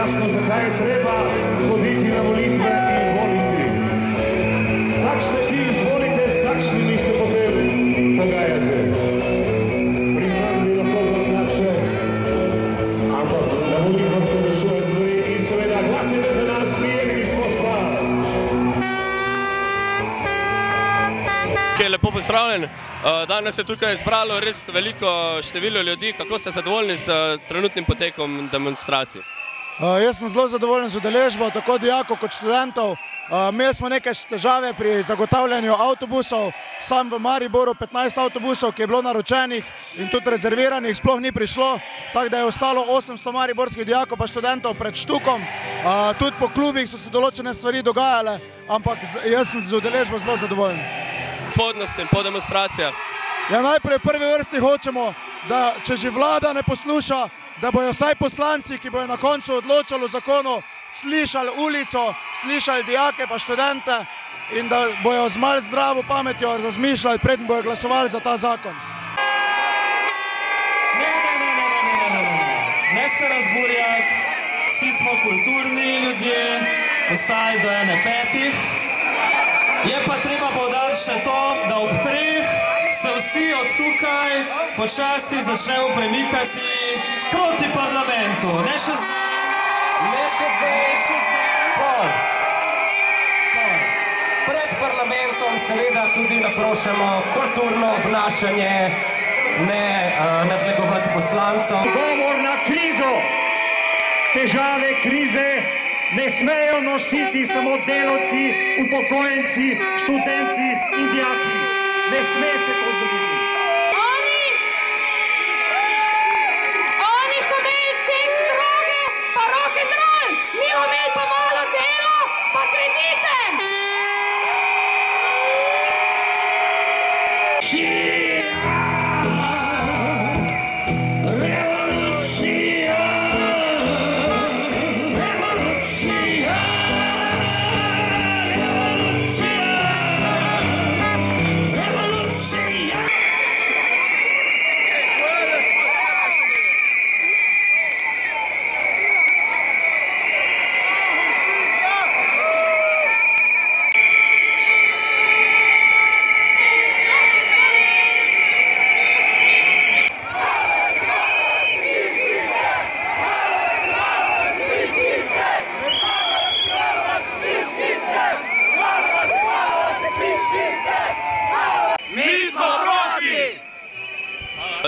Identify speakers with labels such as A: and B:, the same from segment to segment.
A: jasno, zakaj je treba hoditi na volitve in voliti. Takšne, ki izvolite, s takšnimi se potem pogajate. Priznam, bi lahko bilo slabše, ampak na volitvah se rešuje stvari in seveda glasite za nas, prijeli smo spas.
B: Lepo pozdravljen. Danes se tukaj zbralo res veliko število ljudi. Kako ste zadovoljni s trenutnim potekom demonstracij?
C: Jaz sem zelo zadovoljen z udeležbo, tako dijakov kot študentov. Imeli smo nekaj težave pri zagotavljanju avtobusov. Sam v Mariboru 15 avtobusov, ki je bilo naročenih in tudi rezerviranih, sploh ni prišlo. Tako da je ostalo 800 mariborskih dijakov pa študentov pred štukom. Tudi po klubih so se določene stvari dogajale, ampak jaz sem z udeležbo zelo zadovoljen.
B: Prihodnosti po demonstracijah?
C: Ja, najprej v prvi vrsti hočemo, da če že vlada ne posluša, da bojo vsaj poslanci, ki bojo na koncu odločali o zakonu, slišali ulico, slišali dijake pa študente in da bojo z malo zdravo pametjo razmišljali, preden bojo glasovali za ta zakon.
D: Ne se razburjati, vsi smo kulturni ljudje, vsaj do 1:5. Je pa treba poudariti še to, da ob 3 se vsi od tukaj počasi začnemo premikati proti parlamentu. Ne še zdaj, pol. Pred parlamentom seveda tudi naprošamo kulturno obnašanje, ne nadlegovati poslancov.
A: Odgovor na krizo, težave krize ne smejo nositi samo delavci, upokojenci, študenti in dijaki. Ne sme se to zgoditi.
E: Oni so imeli seks, droge, pa rock'n'roll, mi bomo imeli pa malo delo, pa kredite.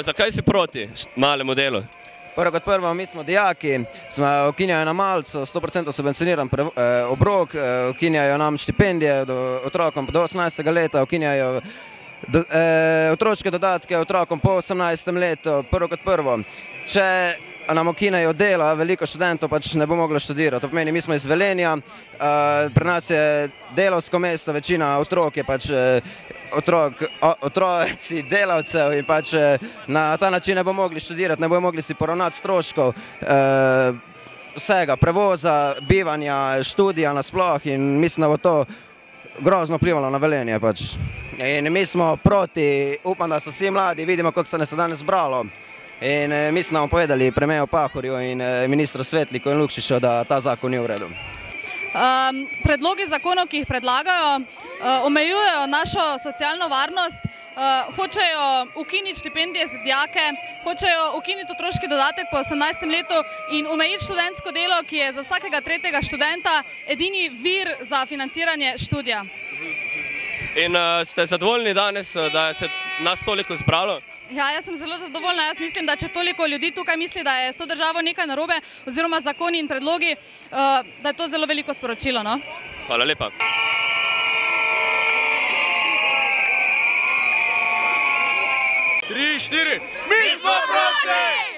B: Zakaj si proti malemu delu?
F: Prvo kot prvo, mi smo dijaki, ukinjajo nam malico, 100% subvencioniran obrok, ukinjajo nam štipendije otrokom do 18. leta, ukinjajo otroške dodatke otrokom po 18. letu, prvo kot prvo. Če nam ukinejo dela, veliko študentov pač ne bo moglo študirati. To pomeni, mi smo iz Velenja, pri nas je delavsko mesto, večina otrok je pač otroci delavcev in pač na ta način ne bo mogli študirati, ne bo mogli si poravnati stroškov vsega, prevoza, bivanja, študija nasploh in mislim, da bo to grozno vplivalo na Velenje pač. In mi smo proti, upam, da so vsi mladi, vidimo, kako se nas je danes zbralo. In mislim, da bomo povedali premijeru Pahorju in ministru Svetliku in Lukšiču, da ta zakon ni v redu.
G: Predlogi zakonov, ki jih predlagajo, omejujejo našo socialno varnost, hočejo ukiniti štipendije za dijake, hočejo ukiniti otroški dodatek po 18. letu in omejiti študentsko delo, ki je za vsakega tretjega študenta edini vir za financiranje študija.
B: In ste zadovoljni danes, da se nas toliko zbralo?
G: Ja, jaz sem zelo zadovoljna. Jaz mislim, da če toliko ljudi tukaj misli, da je s to državo nekaj narobe, oziroma zakoni in predlogi, da je to zelo veliko sporočilo.
B: Hvala lepa. Tri, štiri, mi smo proti!